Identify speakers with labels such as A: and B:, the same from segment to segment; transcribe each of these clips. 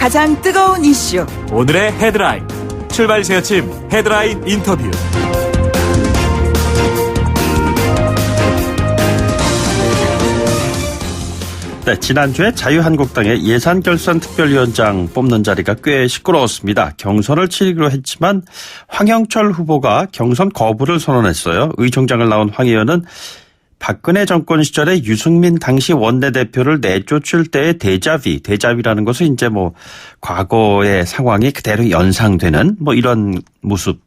A: 가장 뜨거운 이슈.
B: 오늘의 헤드라인. 출발 새아침 헤드라인 인터뷰.
C: 네, 지난주에 자유한국당의 예산결산특별위원장 뽑는 자리가 꽤 시끄러웠습니다. 경선을 치르기로 했지만 황영철 후보가 경선 거부를 선언했어요. 의총장을 나온 황 의원은 박근혜 정권 시절에 유승민 당시 원내대표를 내쫓을 때의 데자비라는 것은 이제 과거의 상황이 그대로 연상되는 이런 모습을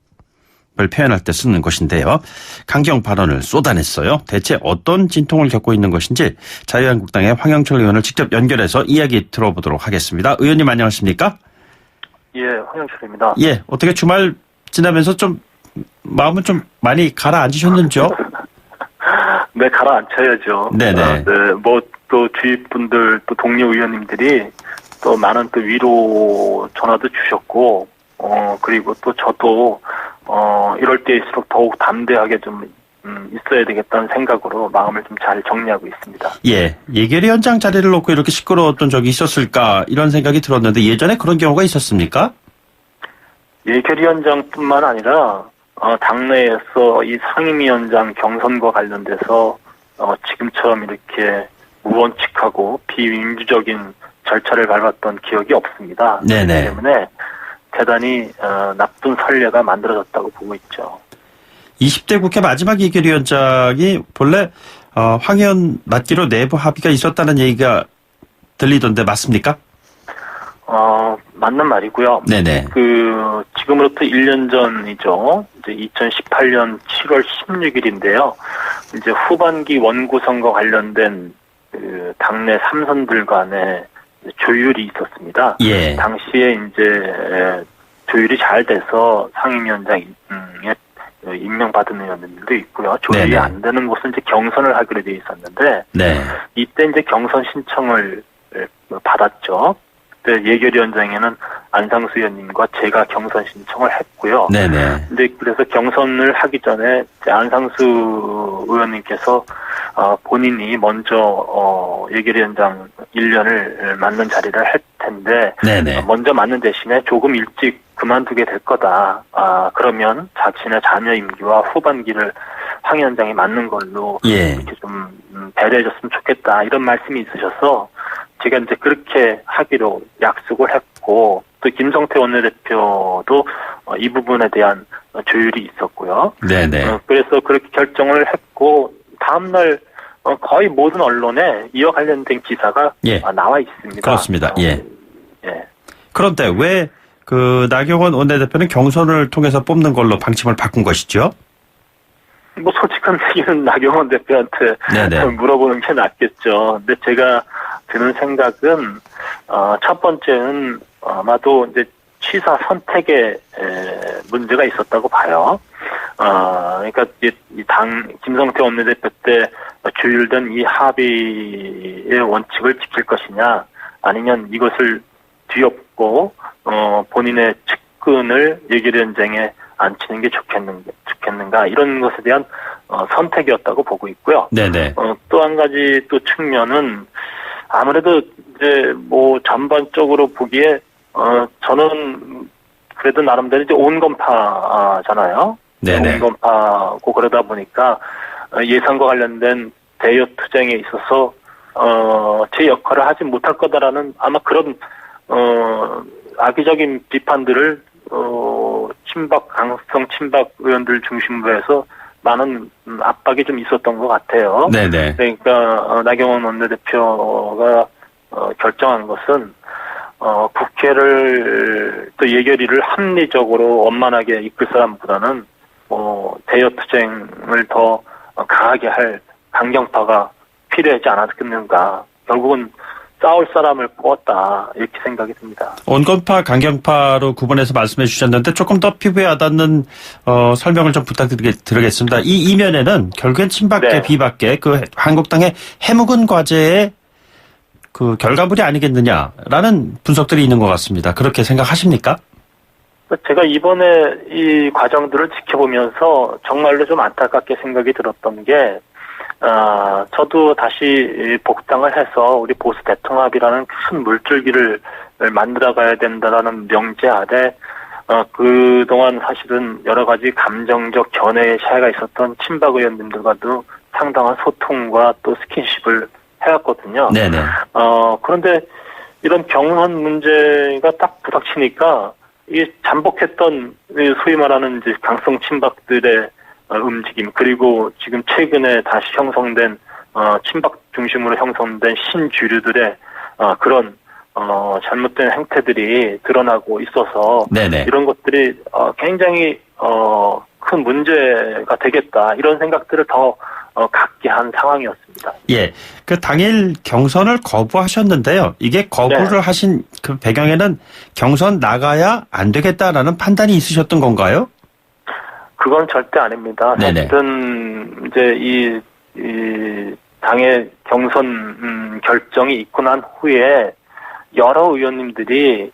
C: 표현할 때 쓰는 것인데요. 강경 발언을 쏟아냈어요. 대체 어떤 진통을 겪고 있는 것인지 자유한국당의 황영철 의원을 직접 연결해서 이야기 들어보도록 하겠습니다. 의원님 안녕하십니까?
D: 예, 황영철입니다.
C: 예, 어떻게 주말 지나면서 좀 마음은 좀 많이 가라앉으셨는지요?
D: 네, 가라앉혀야죠.
C: 네네.
D: 또 주위 분들, 또 동료 의원님들이 또 많은 또 위로 전화도 주셨고, 그리고 또 저도, 이럴 때일수록 더욱 담대하게 좀, 있어야 되겠다는 생각으로 마음을 좀 잘 정리하고 있습니다.
C: 예. 예결위원장 자리를 놓고 이렇게 시끄러웠던 적이 있었을까, 이런 생각이 들었는데 예전에 그런 경우가 있었습니까?
D: 예결위원장뿐만 아니라, 당내에서 이 상임위원장 경선과 관련돼서, 지금처럼 이렇게 무원칙하고 비민주적인 절차를 밟았던 기억이 없습니다.
C: 네네.
D: 그렇기 때문에 대단히 나쁜 선례가 만들어졌다고 보고 있죠.
C: 20대 국회 마지막 예결위원장이 본래 황 의원 맡기로 내부 합의가 있었다는 얘기가 들리던데 맞습니까?
D: 맞는 말이고요.
C: 네네.
D: 지금으로부터 1년 전이죠. 이제 2018년 7월 16일인데요. 이제 후반기 원구성과 관련된 당내 3선들 간의 조율이 있었습니다.
C: 예.
D: 당시에 이제 조율이 잘 돼서 상임위원장에 임명받은 의원들도 있고요. 조율이
C: 네네.
D: 안 되는 곳은 이제 경선을 하기로 돼 있었는데,
C: 네.
D: 이때 이제 경선 신청을 받았죠. 그때 예결위원장에는 안상수 의원님과 제가 경선 신청을 했고요.
C: 네네.
D: 근데 그래서 경선을 하기 전에 이제 안상수 의원님께서 본인이 먼저 예결위원장 1년을 맡는 자리를 할 텐데,
C: 네네.
D: 먼저 맡는 대신에 조금 일찍 그만두게 될 거다. 그러면 자신의 자녀 임기와 후반기를 황 위원장이 맡는 걸로
C: 예.
D: 이렇게 좀 배려해줬으면 좋겠다, 이런 말씀이 있으셔서 제가 이제 그렇게 하기로 약속을 했고, 또 김성태 원내대표도 이 부분에 대한 조율이 있었고요.
C: 네네.
D: 그래서 그렇게 결정을 했고, 다음날 거의 모든 언론에 이와 관련된 기사가
C: 예.
D: 나와 있습니다.
C: 그렇습니다. 예.
D: 예.
C: 그런데 왜 나경원 원내대표는 경선을 통해서 뽑는 걸로 방침을 바꾼 것이죠?
D: 솔직한 얘기는 나경원 대표한테
C: 네네.
D: 물어보는 게 낫겠죠. 근데 제가 드는 생각은, 첫 번째는 아마도 이제 취사 선택에 문제가 있었다고 봐요. 그러니까 김성태 원내대표 때 조율된 이 합의의 원칙을 지킬 것이냐, 아니면 이것을 뒤엎고, 본인의 측근을 예결위원장에 앉히는 게 좋겠는가, 이런 것에 대한 선택이었다고 보고 있고요.
C: 네네.
D: 또 한 가지 또 측면은 아무래도 이제 전반적으로 보기에 저는 그래도 나름대로 이제 온건파잖아요.
C: 네네.
D: 온건파고 그러다 보니까 예산과 관련된 대여 투쟁에 있어서 제 역할을 하지 못할 거다라는 아마 그런 악의적인 비판들을 강성 친박 의원들 중심으로 해서 많은 압박이 좀 있었던 것 같아요.
C: 네네.
D: 그러니까 나경원 원내대표가 결정한 것은 국회를 또 예결위를 합리적으로 원만하게 이끌 사람보다는 대여 투쟁을 더 강하게 할 강경파가 필요하지 않았겠는가. 결국은 싸울 사람을 뽑았다, 이렇게 생각이 듭니다. 온건파,
C: 강경파로 구분해서 말씀해 주셨는데 조금 더 피부에 와닿는 설명을 좀 부탁드리겠습니다. 이 이면에는 결국엔 친박계,
D: 네.
C: 비박계 한국당의 해묵은 과제의 결과물이 아니겠느냐라는 분석들이 있는 것 같습니다. 그렇게 생각하십니까?
D: 제가 이번에 이 과정들을 지켜보면서 정말로 좀 안타깝게 생각이 들었던 게, 저도 다시 복당을 해서 우리 보수 대통합이라는 큰 물줄기를 만들어가야 된다라는 명제 아래 그동안 사실은 여러 가지 감정적 견해의 차이가 있었던 친박 의원님들과도 상당한 소통과 또 스킨십을 해왔거든요.
C: 네네.
D: 그런데 이런 경선 문제가 딱 부닥치니까 이 잠복했던 소위 말하는 이제 강성 친박들의 움직임, 그리고 지금 최근에 다시 형성된 친박 중심으로 형성된 신주류들의 그런 잘못된 행태들이 드러나고 있어서
C: 네네.
D: 이런 것들이 굉장히 큰 문제가 되겠다, 이런 생각들을 더 갖게 한 상황이었습니다.
C: 예. 그 당일 경선을 거부하셨는데요. 이게 거부를
D: 네.
C: 하신 그 배경에는 경선 나가야 안 되겠다라는 판단이 있으셨던 건가요?
D: 그건 절대 아닙니다.
C: 네네.
D: 사실은 이제 이 당의 경선 결정이 있고 난 후에 여러 의원님들이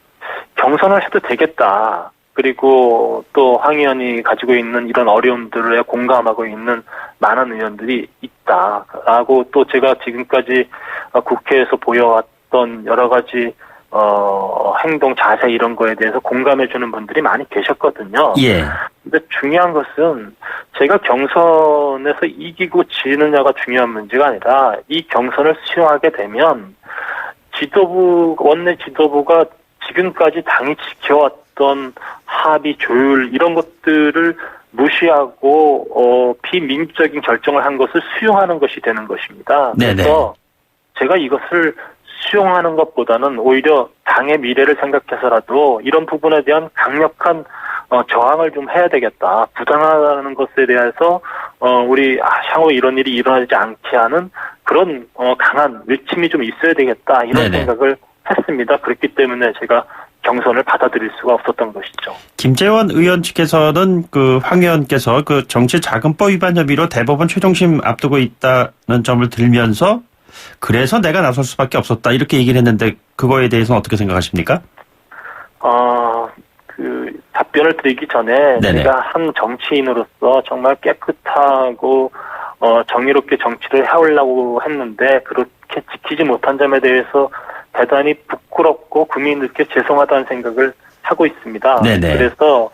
D: 경선을 해도 되겠다, 그리고 또 황 의원이 가지고 있는 이런 어려움들에 공감하고 있는 많은 의원들이 있다라고, 또 제가 지금까지 국회에서 보여왔던 여러 가지 행동 자세 이런 거에 대해서 공감해주는 분들이 많이 계셨거든요.
C: 예.
D: 근데 중요한 것은 제가 경선에서 이기고 지느냐가 중요한 문제가 아니라, 이 경선을 수용하게 되면 원내 지도부가 지금까지 당이 지켜왔던 합의, 조율 이런 것들을 무시하고 비민주적인 결정을 한 것을 수용하는 것이 되는 것입니다.
C: 네네.
D: 그래서 제가 이것을 수용하는 것보다는 오히려 당의 미래를 생각해서라도 이런 부분에 대한 강력한 저항을 좀 해야 되겠다. 부당하다는 것에 대해서 우리 향후 이런 일이 일어나지 않게 하는 그런 강한 외침이 좀 있어야 되겠다, 이런
C: 네네.
D: 생각을 했습니다. 그렇기 때문에 제가 경선을 받아들일 수가 없었던 것이죠.
C: 김재원 의원 측에서는 그 황 의원께서 그 정치자금법 위반 혐의로 대법원 최종심 앞두고 있다는 점을 들면서 그래서 내가 나설 수밖에 없었다, 이렇게 얘기를 했는데 그거에 대해서는 어떻게 생각하십니까?
D: 그 답변을 드리기 전에
C: 네네.
D: 제가 한 정치인으로서 정말 깨끗하고 정의롭게 정치를 해오려고 했는데 그렇게 지키지 못한 점에 대해서 대단히 부끄럽고 국민들께 죄송하다는 생각을 하고 있습니다.
C: 네네.
D: 그래서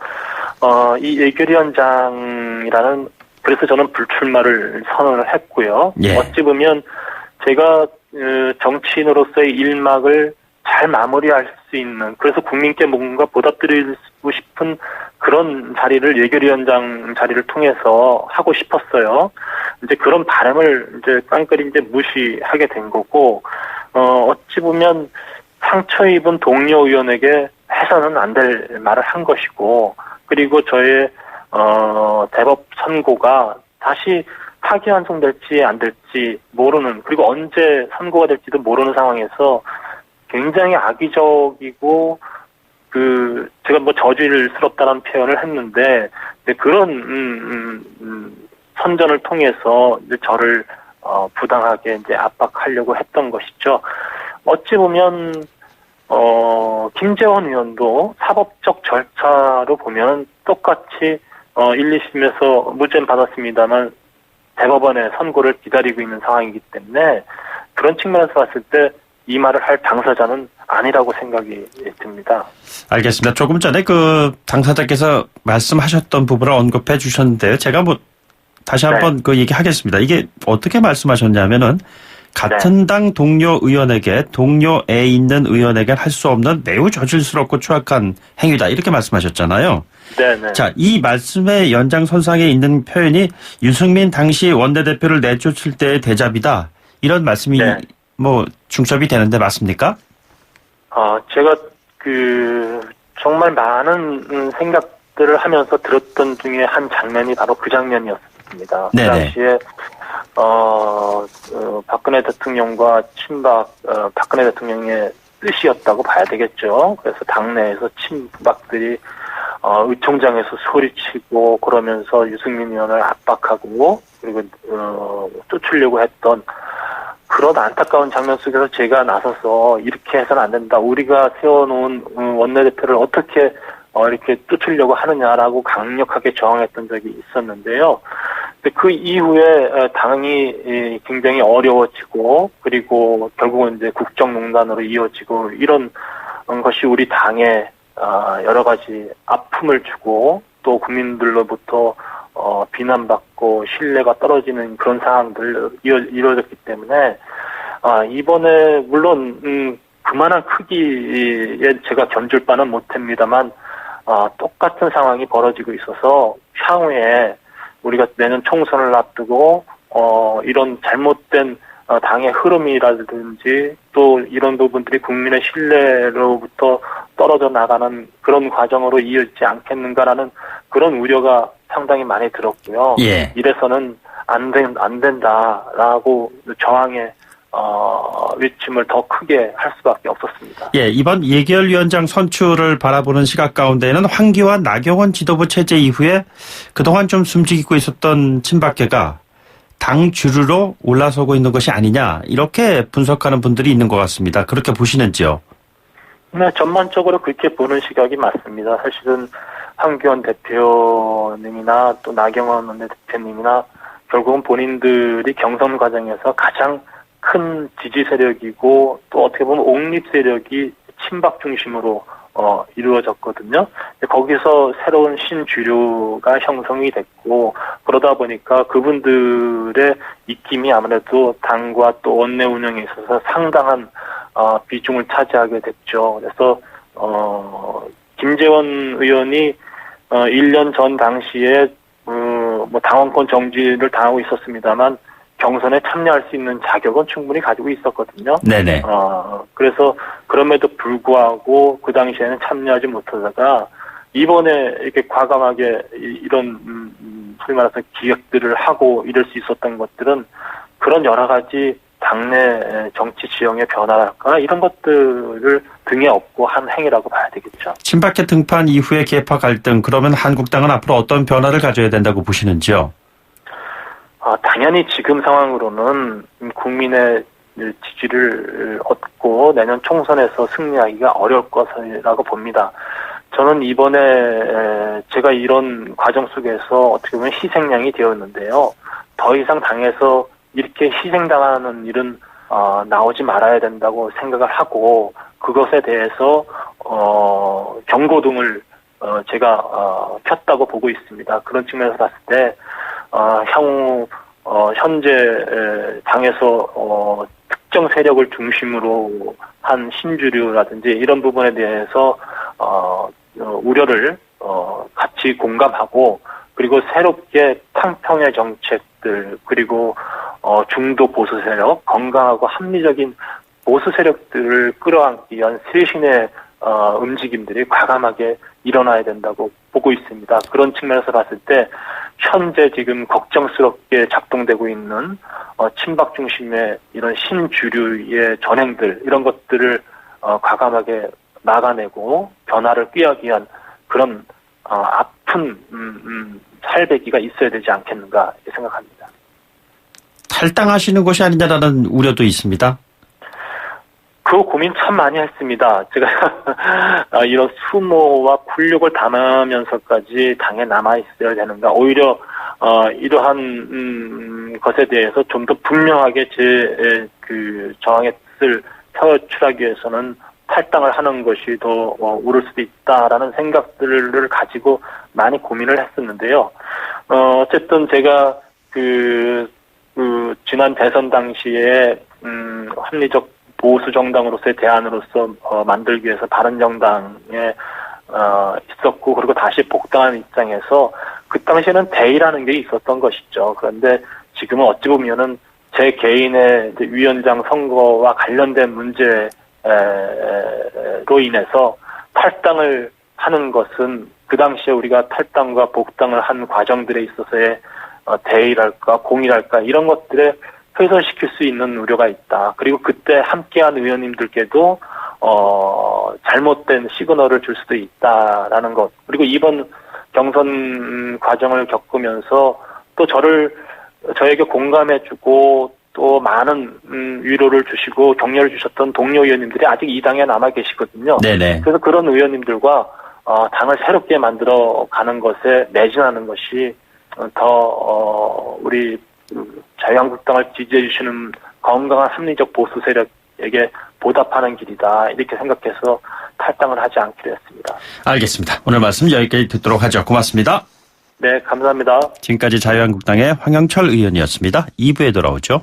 D: 이 예결위원장이라는, 그래서 저는 불출마를 선언을 했고요.
C: 예.
D: 어찌 보면 제가 정치인으로서의 일막을 잘 마무리할 수 있는, 그래서 국민께 뭔가 보답드리고 싶은 그런 자리를, 예결위원장 자리를 통해서 하고 싶었어요. 이제 그런 바람을 이제 깡그리 이제 무시하게 된 거고, 어찌 보면 상처 입은 동료 의원에게 해서는 안 될 말을 한 것이고, 그리고 저의 대법 선고가 다시 파기환송될지 안 될지 모르는, 그리고 언제 선고가 될지도 모르는 상황에서 굉장히 악의적이고 제가 뭐 저질스럽다는 표현을 했는데, 그런 선전을 통해서 이제 저를 부당하게 이제 압박하려고 했던 것이죠. 어찌 보면 김재원 의원도 사법적 절차로 보면 똑같이 1, 2심에서 무죄는 받았습니다만 대법원의 선고를 기다리고 있는 상황이기 때문에, 그런 측면에서 봤을 때 이 말을 할 당사자는 아니라고 생각이 듭니다.
C: 알겠습니다. 조금 전에 그 당사자께서 말씀하셨던 부분을 언급해 주셨는데요. 제가 뭐 다시 한번 그 얘기하겠습니다. 이게 어떻게 말씀하셨냐면은 같은 당 동료 의원에게, 동료에 있는 의원에게 할 수 없는 매우 저질스럽고 추악한 행위다, 이렇게 말씀하셨잖아요.
D: 네네.
C: 자, 이 말씀의 연장선상에 있는 표현이 유승민 당시 원내대표를 내쫓을 때의 대잡이다, 이런 말씀이
D: 네.
C: 뭐 중첩이 되는데 맞습니까?
D: 제가 정말 많은 생각들을 하면서 들었던 중에 한 장면이 바로 그 장면이었습니다.
C: 네네.
D: 그 당시에 박근혜 대통령과 친박, 박근혜 대통령의 뜻이었다고 봐야 되겠죠. 그래서 당내에서 친박들이 의총장에서 소리치고 그러면서 유승민 의원을 압박하고, 그리고 쫓으려고 했던 그런 안타까운 장면 속에서 제가 나서서 이렇게 해서는 안 된다, 우리가 세워놓은 원내대표를 어떻게 이렇게 쫓으려고 하느냐라고 강력하게 저항했던 적이 있었는데요. 그 이후에 당이 굉장히 어려워지고 그리고 결국은 이제 국정농단으로 이어지고 이런 것이 우리 당에 여러 가지 아픔을 주고 또 국민들로부터 비난받고 신뢰가 떨어지는 그런 상황들 이루어졌기 때문에 이번에 물론 그만한 크기에 제가 견줄 바는 못합니다만 똑같은 상황이 벌어지고 있어서 향후에 우리가 내년 총선을 앞두고 이런 잘못된 당의 흐름이라든지 또 이런 부분들이 국민의 신뢰로부터 떨어져 나가는 그런 과정으로 이어지지 않겠는가라는 그런 우려가 상당히 많이 들었고요.
C: 예.
D: 이래서는 안 된다라고 저항의 외침을 더 크게 할 수밖에 없었습니다.
C: 예, 이번 예결위원장 선출을 바라보는 시각 가운데에는 황교안, 나경원 지도부 체제 이후에 그동안 좀 숨지고 있었던 친박계가 당 주류로 올라서고 있는 것이 아니냐 이렇게 분석하는 분들이 있는 것 같습니다. 그렇게 보시는지요?
D: 네, 전반적으로 그렇게 보는 시각이 맞습니다. 사실은 황교안 대표님이나 또 나경원 원내대표님이나 결국은 본인들이 경선 과정에서 가장 큰 지지 세력이고 또 어떻게 보면 옹립 세력이 친박 중심으로 이루어졌거든요. 거기서 새로운 신주류가 형성이 됐고 그러다 보니까 그분들의 입김이 아무래도 당과 또 원내 운영에 있어서 상당한 비중을 차지하게 됐죠. 그래서 김재원 의원이 1년 전 당시에 뭐 당원권 정지를 당하고 있었습니다만 경선에 참여할 수 있는 자격은 충분히 가지고 있었거든요.
C: 네네.
D: 그래서 그럼에도 불구하고 그 당시에는 참여하지 못하다가 이번에 이렇게 과감하게 이런 소위 말해서 기획들을 하고 이럴 수 있었던 것들은 그런 여러 가지 당내 정치 지형의 변화랄까 이런 것들을 등에 업고 한 행위라고 봐야 되겠죠.
C: 친박계 등판 이후의 계파 갈등, 그러면 한국당은 앞으로 어떤 변화를 가져야 된다고 보시는지요?
D: 당연히 지금 상황으로는 국민의 지지를 얻고 내년 총선에서 승리하기가 어려울 것이라고 봅니다. 저는 이번에 제가 이런 과정 속에서 어떻게 보면 희생양이 되었는데요. 더 이상 당에서 이렇게 희생당하는 일은 나오지 말아야 된다고 생각을 하고 그것에 대해서 경고등을 제가 폈다고 보고 있습니다. 그런 측면에서 봤을 때 향후 현재 당에서 특정 세력을 중심으로 한 신주류라든지 이런 부분에 대해서 우려를 같이 공감하고 그리고 새롭게 탕평의 정책들 그리고 중도 보수 세력, 건강하고 합리적인 보수 세력들을 끌어안기 위한 쇄신의 움직임들이 과감하게 일어나야 된다고 보고 있습니다. 그런 측면에서 봤을 때 현재 지금 걱정스럽게 작동되고 있는 친박 중심의 이런 신주류의 전행들 이런 것들을 과감하게 막아내고 변화를 꾀하기 위한 그런 아픈 살배기가 있어야 되지 않겠는가 이렇게 생각합니다.
C: 탈당하시는 것이 아니냐라는 우려도 있습니다.
D: 그 고민 참 많이 했습니다. 제가 이런 수모와 굴욕을 담으면서까지 당에 남아있어야 되는가. 오히려 이러한 것에 대해서 좀 더 분명하게 제 그 저항의 뜻을 표출하기 위해서는 탈당을 하는 것이 더 옳을 수도 있다라는 생각들을 가지고 많이 고민을 했었는데요. 어쨌든 제가 그 지난 대선 당시에 합리적 보수 정당으로서의 대안으로서 만들기 위해서 바른정당에 있었고 그리고 다시 복당한 입장에서 그 당시에는 대의라는 게 있었던 것이죠. 그런데 지금은 어찌 보면은 제 개인의 위원장 선거와 관련된 문제로 인해서 탈당을 하는 것은 그 당시에 우리가 탈당과 복당을 한 과정들에 있어서의 대의랄까 공의랄까 이런 것들에 훼손시킬 수 있는 우려가 있다. 그리고 그때 함께한 의원님들께도 잘못된 시그널을 줄 수도 있다라는 것. 그리고 이번 경선 과정을 겪으면서 또 저에게 공감해주고 또 많은 위로를 주시고 격려를 주셨던 동료 의원님들이 아직 이 당에 남아 계시거든요.
C: 네네.
D: 그래서 그런 의원님들과 당을 새롭게 만들어 가는 것에 매진하는 것이 우리 자유한국당을 지지해 주시는 건강한 합리적 보수 세력에게 보답하는 길이다. 이렇게 생각해서 탈당을 하지 않기로 했습니다.
C: 알겠습니다. 오늘 말씀 여기까지 듣도록 하죠. 고맙습니다.
D: 네, 감사합니다.
C: 지금까지 자유한국당의 황영철 의원이었습니다. 2부에 돌아오죠.